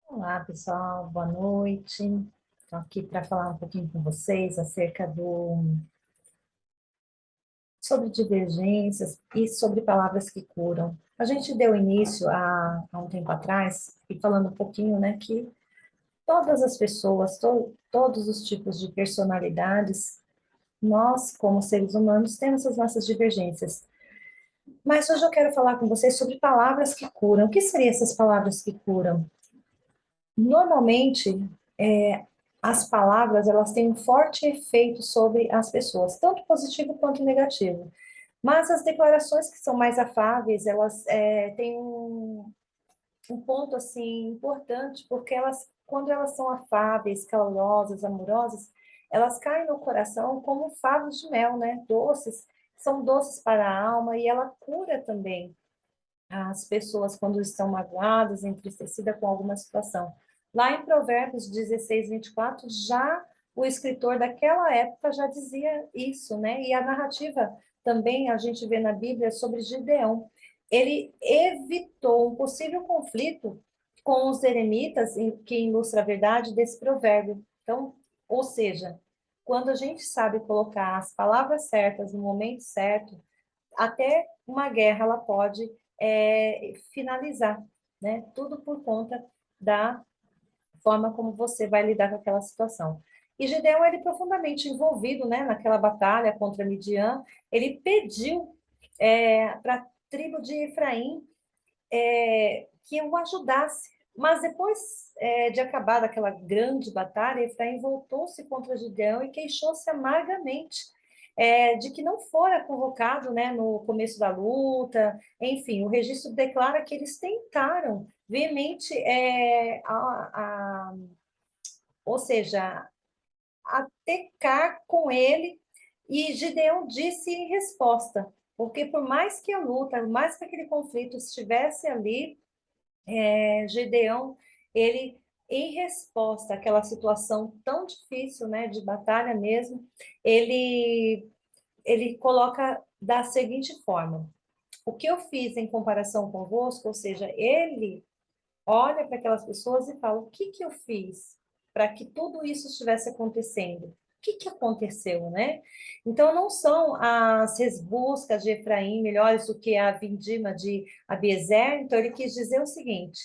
Olá, pessoal, boa noite. Estou aqui para falar um pouquinho com vocês acerca sobre divergências e sobre palavras que curam. A gente deu início há um tempo atrás, e falando um pouquinho, né, que todas as pessoas, todos os tipos de personalidades, nós, como seres humanos, temos as nossas divergências. Mas hoje eu quero falar com vocês sobre palavras que curam. O que seriam essas palavras que curam? Normalmente, as palavras elas têm um forte efeito sobre as pessoas, tanto positivo quanto negativo. Mas as declarações que são mais afáveis, elas têm um ponto assim importante, porque elas, quando elas são afáveis, calorosas, amorosas, elas caem no coração como favos de mel, né? Doces, são doces para a alma e ela cura também as pessoas quando estão magoadas, entristecidas com alguma situação. Lá em Provérbios 16, 24, já o escritor daquela época já dizia isso, né? E a narrativa também a gente vê na Bíblia sobre Gideão. Ele evitou um possível conflito com os eremitas, que ilustra a verdade desse provérbio. Então, ou seja, quando a gente sabe colocar as palavras certas no momento certo, até uma guerra ela pode finalizar, né? Tudo por conta da forma como você vai lidar com aquela situação. E Gideão, ele profundamente envolvido, né, naquela batalha contra Midian, ele pediu para a tribo de Efraim que o ajudasse. Mas depois de acabar aquela grande batalha, Efraim voltou-se contra Gideão e queixou-se amargamente de que não fora convocado, né, no começo da luta. Enfim, o registro declara que eles tentaram veemente, ou seja, atecar com ele, e Gideão disse em resposta, porque por mais que a luta, por mais que aquele conflito estivesse ali, Gedeão, ele, em resposta àquela situação tão difícil, né, de batalha mesmo, ele coloca da seguinte forma: o que eu fiz em comparação convosco, ou seja, ele olha para aquelas pessoas e fala: o que que eu fiz para que tudo isso estivesse acontecendo? O que que aconteceu, né? Então, não são as resbuscas de Efraim melhores do que a vindima de Abiezer. Então, ele quis dizer o seguinte,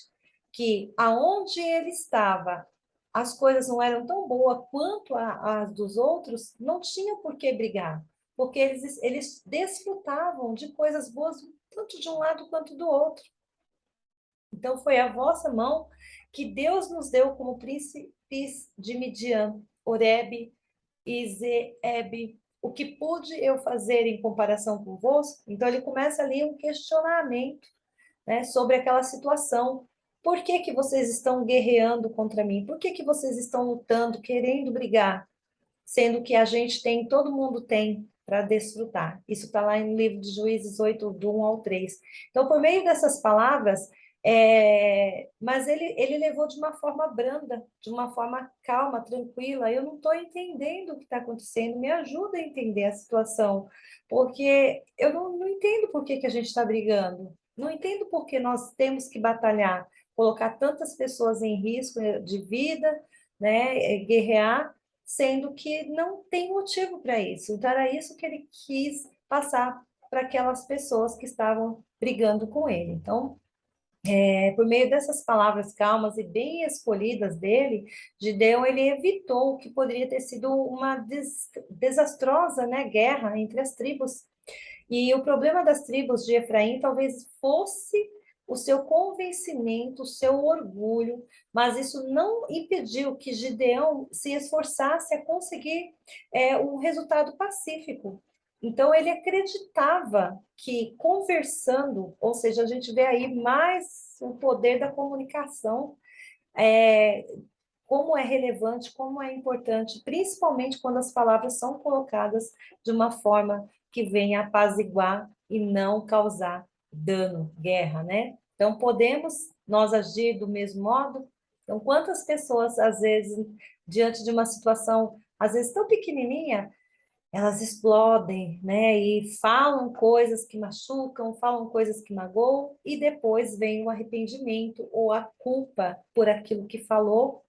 que aonde ele estava, as coisas não eram tão boas quanto as dos outros, não tinha por que brigar, porque eles desfrutavam de coisas boas tanto de um lado quanto do outro. Então foi a vossa mão que Deus nos deu como príncipes de Midian, Oreb e Zeeb. O que pude eu fazer em comparação convosco? Então ele começa ali um questionamento, né, sobre aquela situação. Por que que vocês estão guerreando contra mim? Por que que vocês estão lutando, querendo brigar? Sendo que a gente tem, todo mundo tem para desfrutar. Isso está lá no livro de Juízes 8, do 1 ao 3. Então, por meio dessas palavras, mas ele levou de uma forma branda, de uma forma calma, tranquila. Eu não estou entendendo o que está acontecendo, me ajuda a entender a situação, porque eu não entendo por que que a gente está brigando, não entendo por que nós temos que batalhar, colocar tantas pessoas em risco de vida, né, guerrear, sendo que não tem motivo para isso. Então, era isso que ele quis passar para aquelas pessoas que estavam brigando com ele. Então, por meio dessas palavras calmas e bem escolhidas dele, Gideão, ele evitou o que poderia ter sido uma desastrosa, né, guerra entre as tribos. E o problema das tribos de Efraim talvez fosse o seu convencimento, o seu orgulho, mas isso não impediu que Gideão se esforçasse a conseguir um resultado pacífico. Então, ele acreditava que conversando, ou seja, a gente vê aí mais o poder da comunicação, é, como é relevante, como é importante, principalmente quando as palavras são colocadas de uma forma que venha apaziguar e não causar dano, guerra, né? Então, podemos nós agir do mesmo modo? Então, quantas pessoas, às vezes, diante de uma situação, às vezes tão pequenininha, elas explodem, né? E falam coisas que machucam, falam coisas que magoam, e depois vem o arrependimento ou a culpa por aquilo que falou.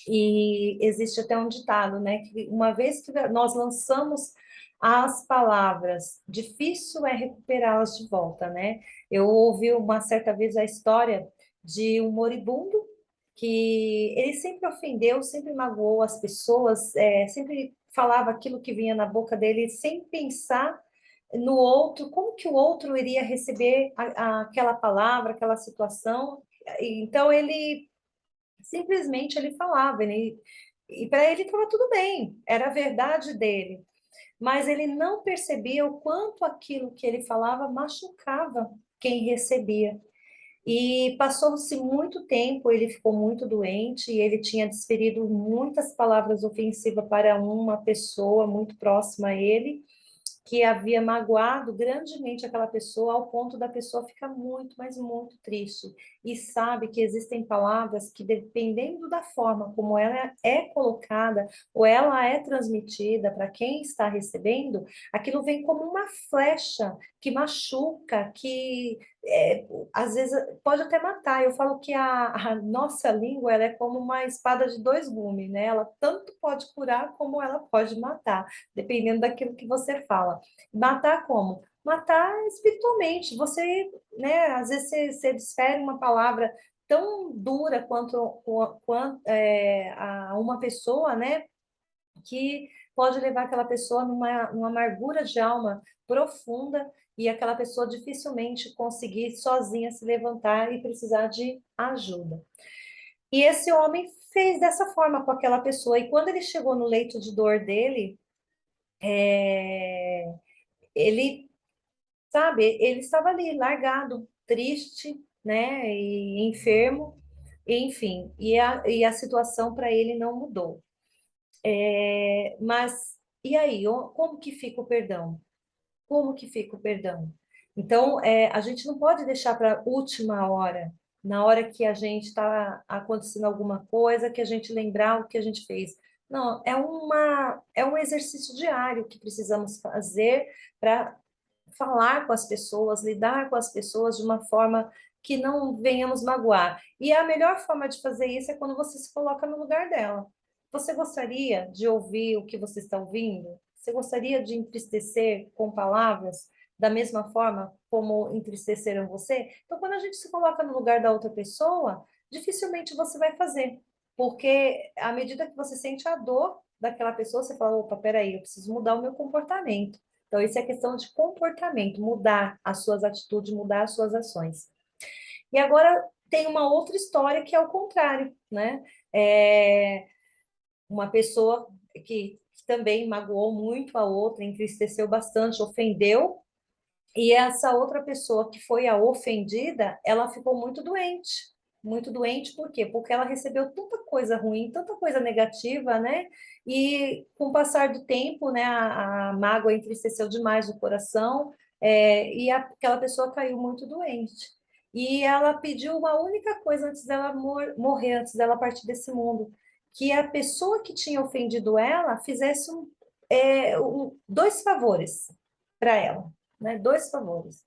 E existe até um ditado, né? Que uma vez que nós lançamos as palavras, difícil é recuperá-las de volta, né? Eu ouvi uma certa vez a história de um moribundo que ele sempre ofendeu, sempre magoou as pessoas, sempre falava aquilo que vinha na boca dele sem pensar no outro, como que o outro iria receber aquela palavra, aquela situação. Então ele simplesmente ele falava, e para ele estava tudo bem, era a verdade dele, mas ele não percebia o quanto aquilo que ele falava machucava quem recebia. E passou-se muito tempo, ele ficou muito doente e ele tinha desferido muitas palavras ofensivas para uma pessoa muito próxima a ele, que havia magoado grandemente aquela pessoa ao ponto da pessoa ficar muito, mas muito triste. E sabe que existem palavras que, dependendo da forma como ela é colocada ou ela é transmitida para quem está recebendo, aquilo vem como uma flecha que machuca, que às vezes pode até matar. Eu falo que a nossa língua ela é como uma espada de dois gumes, né? Ela tanto pode curar como ela pode matar, dependendo daquilo que você fala. Matar como? Matar espiritualmente. Você, né, às vezes você desfere uma palavra tão dura quanto a uma pessoa, né, que pode levar aquela pessoa numa amargura de alma profunda e aquela pessoa dificilmente conseguir sozinha se levantar e precisar de ajuda. E esse homem fez dessa forma com aquela pessoa. E quando ele chegou no leito de dor dele, ele, sabe, ele estava ali, largado, triste, né, e enfermo, enfim, e a situação para ele não mudou. Mas, e aí, como que fica o perdão? Como que fica o perdão? Então, a gente não pode deixar para a última hora, na hora que a gente está acontecendo alguma coisa, que a gente lembrar o que a gente fez. Não, é um exercício diário que precisamos fazer para falar com as pessoas, lidar com as pessoas de uma forma que não venhamos magoar. E a melhor forma de fazer isso é quando você se coloca no lugar dela. Você gostaria de ouvir o que você está ouvindo? Você gostaria de entristecer com palavras da mesma forma como entristeceram você? Então, quando a gente se coloca no lugar da outra pessoa, dificilmente você vai fazer, porque à medida que você sente a dor daquela pessoa, você fala, opa, peraí, eu preciso mudar o meu comportamento. Então, isso é questão de comportamento, mudar as suas atitudes, mudar as suas ações. E agora tem uma outra história que é o contrário, né? É uma pessoa que também magoou muito a outra, entristeceu bastante, ofendeu, e essa outra pessoa que foi a ofendida, ela ficou muito doente. Muito doente, por quê? Porque ela recebeu tanta coisa ruim, tanta coisa negativa, né? E com o passar do tempo, né, a mágoa entristeceu demais o coração, e aquela pessoa caiu muito doente. E ela pediu uma única coisa antes dela morrer, antes dela partir desse mundo, que a pessoa que tinha ofendido ela fizesse dois favores para ela, né? Dois favores.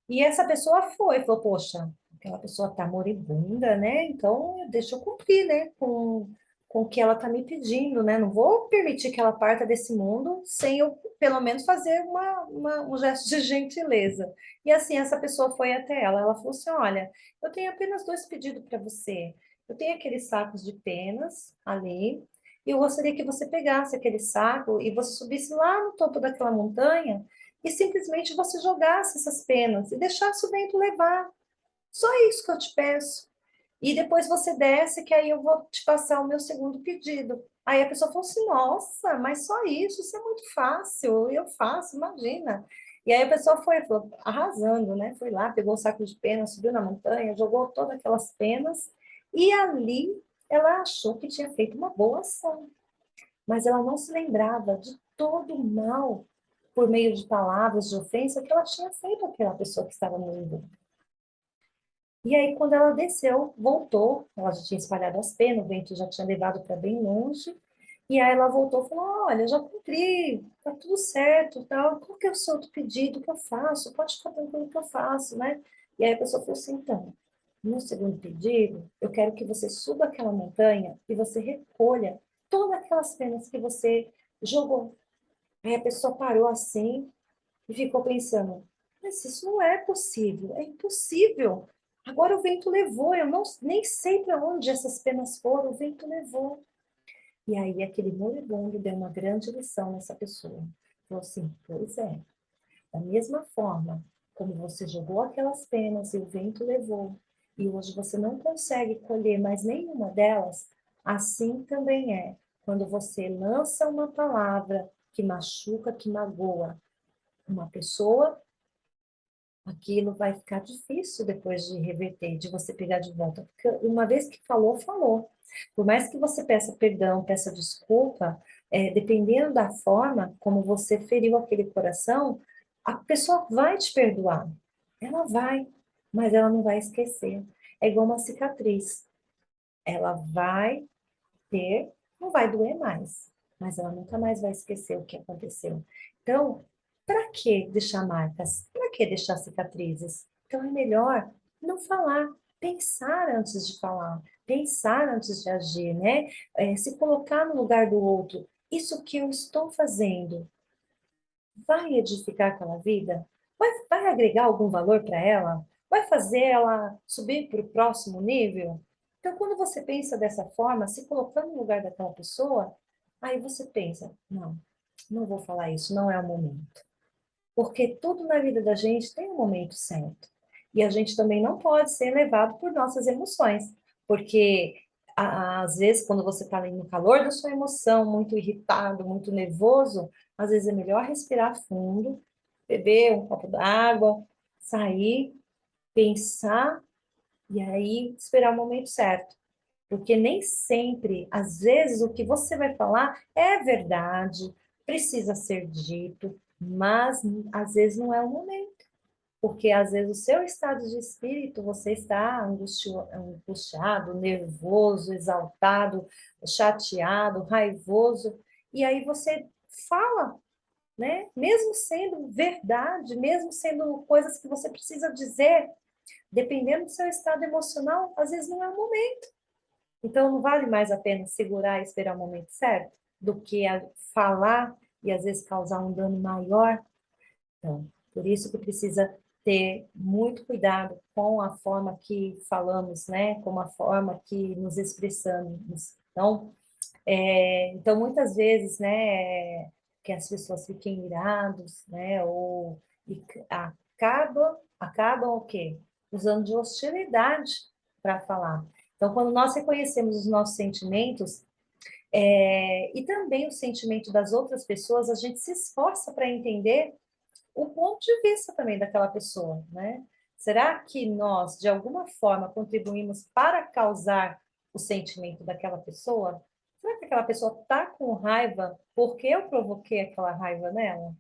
E essa pessoa falou, poxa, aquela pessoa tá moribunda, né? Então, deixa eu cumprir, né? Com o que ela tá me pedindo, né? Não vou permitir que ela parta desse mundo sem eu, pelo menos, fazer um gesto de gentileza. E assim, essa pessoa foi até ela. Ela falou assim, olha, eu tenho apenas dois pedidos para você. Eu tenho aqueles sacos de penas ali, e eu gostaria que você pegasse aquele saco e você subisse lá no topo daquela montanha e simplesmente você jogasse essas penas e deixasse o vento levar. Só isso que eu te peço. E depois você desce, que aí eu vou te passar o meu segundo pedido. Aí a pessoa falou assim: nossa, mas só isso é muito fácil, eu faço, imagina. E aí a pessoa falou, arrasando, né? Foi lá, pegou o saco de penas, subiu na montanha, jogou todas aquelas penas, e ali ela achou que tinha feito uma boa ação, mas ela não se lembrava de todo o mal por meio de palavras de ofensa que ela tinha feito àquela pessoa que estava no limbo. E aí, quando ela desceu, voltou, ela já tinha espalhado as penas, o vento já tinha levado para bem longe, E aí ela voltou e falou, olha, eu já cumpri, tá tudo certo, tal. Qual que é o seu outro pedido que eu faço? Pode ficar tranquilo que eu faço, né? E aí a pessoa falou assim, então, no segundo pedido, eu quero que você suba aquela montanha e você recolha todas aquelas penas que você jogou. Aí a pessoa parou assim e ficou pensando, mas isso não é possível, é impossível. Agora o vento levou, eu não, nem sei para onde essas penas foram, o vento levou. E aí aquele moribundo deu uma grande lição nessa pessoa. Falou assim, pois é, da mesma forma como você jogou aquelas penas e o vento levou, e hoje você não consegue colher mais nenhuma delas, assim também é quando você lança uma palavra que machuca, que magoa uma pessoa, aquilo vai ficar difícil depois de reverter, de você pegar de volta. Porque uma vez que falou, falou. Por mais que você peça perdão, peça desculpa, dependendo da forma como você feriu aquele coração, a pessoa vai te perdoar. Ela vai, mas ela não vai esquecer. É igual uma cicatriz. Ela vai ter, não vai doer mais, mas ela nunca mais vai esquecer o que aconteceu. Então, para que deixar marcas? Para que deixar cicatrizes? Então, é melhor não falar, pensar antes de falar, pensar antes de agir, né? Se colocar no lugar do outro. Isso que eu estou fazendo vai edificar aquela vida? Vai agregar algum valor para ela? Vai fazer ela subir para o próximo nível? Então, quando você pensa dessa forma, se colocando no lugar daquela pessoa, aí você pensa, não, não vou falar isso, não é o momento. Porque tudo na vida da gente tem um momento certo. E a gente também não pode ser levado por nossas emoções. Porque, às vezes, quando você está ali no calor da sua emoção, muito irritado, muito nervoso, às vezes é melhor respirar fundo, beber um copo d'água, sair, pensar e aí esperar o momento certo. Porque nem sempre, às vezes, o que você vai falar é verdade, precisa ser dito, mas às vezes não é o momento. Porque às vezes o seu estado de espírito, você está angustiado, nervoso, exaltado, chateado, raivoso, e aí você fala, né? Mesmo sendo verdade, mesmo sendo coisas que você precisa dizer, dependendo do seu estado emocional, às vezes não é o momento. Então, não vale mais a pena segurar e esperar o momento certo do que falar e às vezes causar um dano maior. Então, por isso que precisa ter muito cuidado com a forma que falamos, né? Com a forma que nos expressamos. Então muitas vezes, né, que as pessoas fiquem irados, né? E acabam o quê? Usando de hostilidade para falar. Então, quando nós reconhecemos os nossos sentimentos, e também o sentimento das outras pessoas, a gente se esforça para entender o ponto de vista também daquela pessoa, né? Será que nós, de alguma forma, contribuímos para causar o sentimento daquela pessoa? Será que aquela pessoa está com raiva porque eu provoquei aquela raiva nela?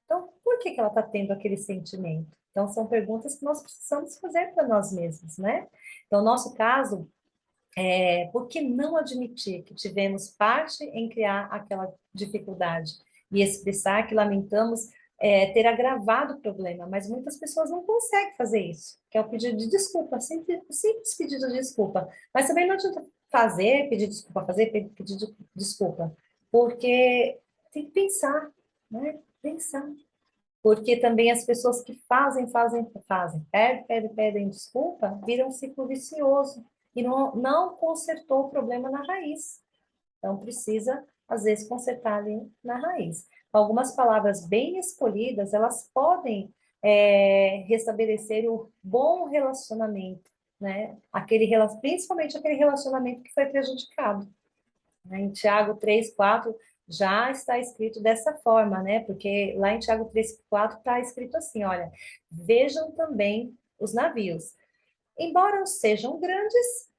Então, por que que ela está tendo aquele sentimento? Então, são perguntas que nós precisamos fazer para nós mesmos, né? Então, no nosso caso, por que não admitir que tivemos parte em criar aquela dificuldade e expressar que lamentamos ter agravado o problema, mas muitas pessoas não conseguem fazer isso, que é o pedido de desculpa, simples pedido de desculpa. Mas também não adianta fazer, pedir desculpa, fazer, pedir desculpa, porque tem que pensar, né? Pensar. Porque também as pessoas que fazem, pedem desculpa, viram um ciclo vicioso e não consertou o problema na raiz. Então, precisa, às vezes, consertar ali na raiz. Algumas palavras bem escolhidas, elas podem restabelecer o bom relacionamento, né? Principalmente aquele relacionamento que foi prejudicado, né? Em Tiago 3:4 já está escrito dessa forma, né? Porque lá em Tiago 3:4 está escrito assim, olha, vejam também os navios. Embora sejam grandes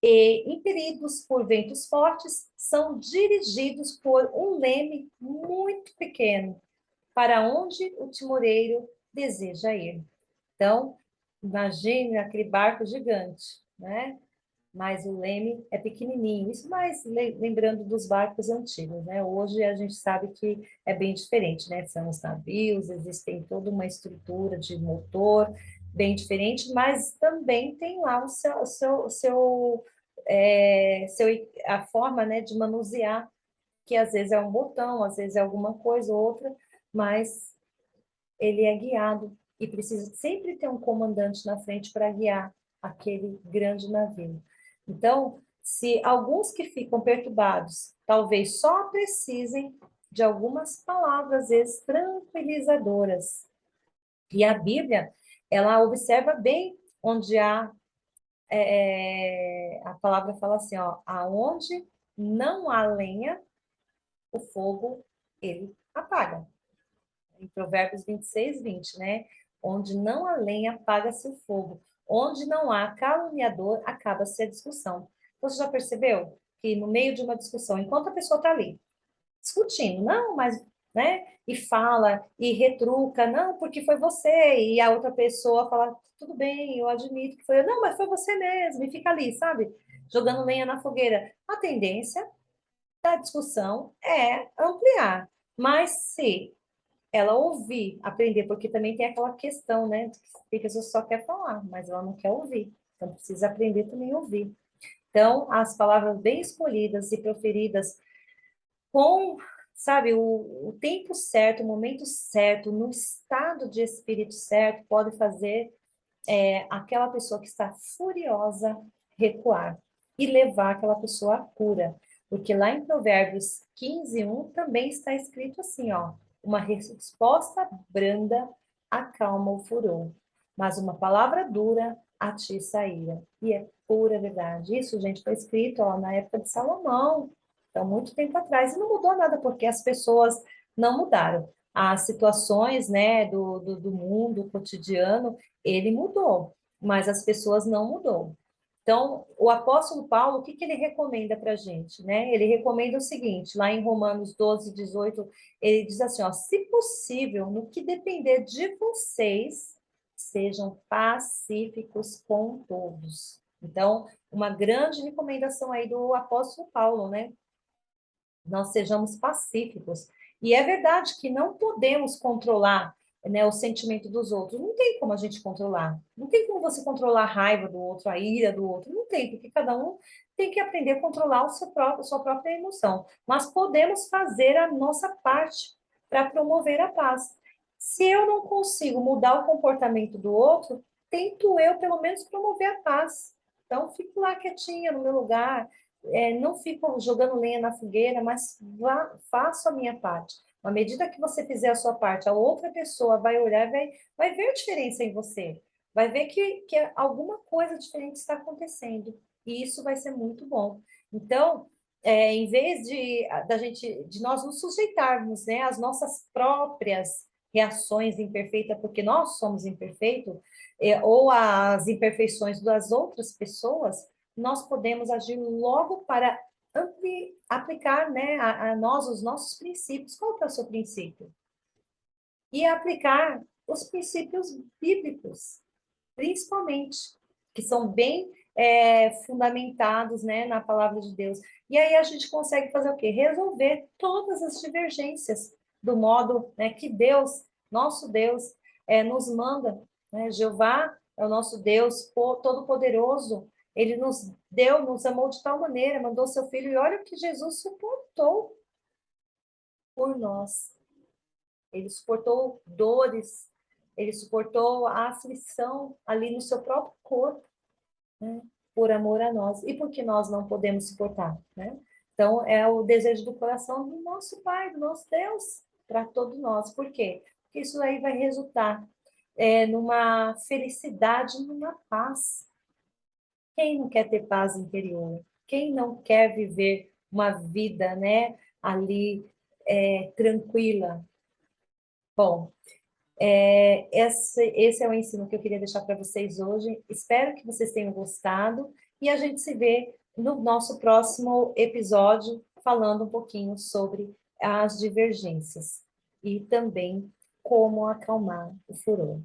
e impelidos por ventos fortes, são dirigidos por um leme muito pequeno, para onde o timoreiro deseja ir. Então, imagine aquele barco gigante, né? mas o leme é pequenininho. Isso mais lembrando dos barcos antigos, né? Hoje a gente sabe que é bem diferente, né? São os navios, existem toda uma estrutura de motor bem diferente, mas também tem lá a forma, né, de manusear, que às vezes é um botão, às vezes é alguma coisa ou outra, mas ele é guiado e precisa sempre ter um comandante na frente para guiar aquele grande navio. Então, se alguns que ficam perturbados, talvez só precisem de algumas palavras, às vezes, tranquilizadoras. E a Bíblia, ela observa bem onde a palavra fala assim, ó, aonde não há lenha, o fogo ele apaga. Em Provérbios 26:20, né? Onde não há lenha, apaga-se o fogo. Onde não há caluniador, acaba-se a discussão. Você já percebeu que no meio de uma discussão, enquanto a pessoa está ali discutindo, não, mas, né? E fala, e retruca, não, porque foi você. E a outra pessoa fala, tudo bem, eu admito que foi eu. Não, mas foi você mesmo. E fica ali, sabe? Jogando lenha na fogueira. A tendência da discussão é ampliar. Mas se ela ouvir, aprender, porque também tem aquela questão, né? Que a pessoa só quer falar, mas ela não quer ouvir. Então, precisa aprender também a ouvir. Então, as palavras bem escolhidas e proferidas com, sabe, o tempo certo, o momento certo, no estado de espírito certo, pode fazer aquela pessoa que está furiosa recuar e levar aquela pessoa à cura. Porque lá em Provérbios 15:1 também está escrito assim, ó, uma resposta branda acalma o furor, mas uma palavra dura atiça a ira. E é pura verdade. Isso, gente, foi escrito, ó, na época de Salomão, então muito tempo atrás, e não mudou nada porque as pessoas não mudaram. As situações, né, do mundo cotidiano, ele mudou, mas as pessoas não mudou. Então, o apóstolo Paulo, o que que ele recomenda para a gente, né? Ele recomenda o seguinte, lá em Romanos 12:18, ele diz assim, ó, se possível, no que depender de vocês, sejam pacíficos com todos. Então, uma grande recomendação aí do apóstolo Paulo, né? Nós sejamos pacíficos. E é verdade que não podemos controlar, né, o sentimento dos outros. Não tem como a gente controlar. Não tem como você controlar a raiva do outro, a ira do outro. Não tem, porque cada um tem que aprender a controlar a sua própria emoção. Mas podemos fazer a nossa parte para promover a paz. Se eu não consigo mudar o comportamento do outro, tento eu, pelo menos, promover a paz. Então, fico lá quietinha no meu lugar, não fico jogando lenha na fogueira, mas faço a minha parte. À medida que você fizer a sua parte, a outra pessoa vai olhar e vai ver a diferença em você. Vai ver que alguma coisa diferente está acontecendo. E isso vai ser muito bom. Então, em vez de nós nos sujeitarmos, né, às nossas próprias reações imperfeitas, porque nós somos imperfeitos, ou às imperfeições das outras pessoas, nós podemos agir logo para aplicar, né, a nós os nossos princípios. Qual que é o seu princípio? E aplicar os princípios bíblicos, principalmente, que são bem fundamentados, né, na palavra de Deus. E aí a gente consegue fazer o quê? Resolver todas as divergências do modo, né, que Deus, nosso Deus, nos manda. Né? Jeová é o nosso Deus todo-poderoso. Ele nos deu, nos amou de tal maneira, mandou seu filho, e olha o que Jesus suportou por nós. Ele suportou dores, ele suportou a aflição ali no seu próprio corpo, né? Por amor a nós. E por que nós não podemos suportar, né? Então, é o desejo do coração do nosso Pai, do nosso Deus, para todos nós. Por quê? Porque isso aí vai resultar numa felicidade, numa paz. Quem não quer ter paz interior? Quem não quer viver uma vida, né, ali tranquila? Bom, esse é o ensino que eu queria deixar para vocês hoje. Espero que vocês tenham gostado e a gente se vê no nosso próximo episódio, falando um pouquinho sobre as divergências e também como acalmar o furor.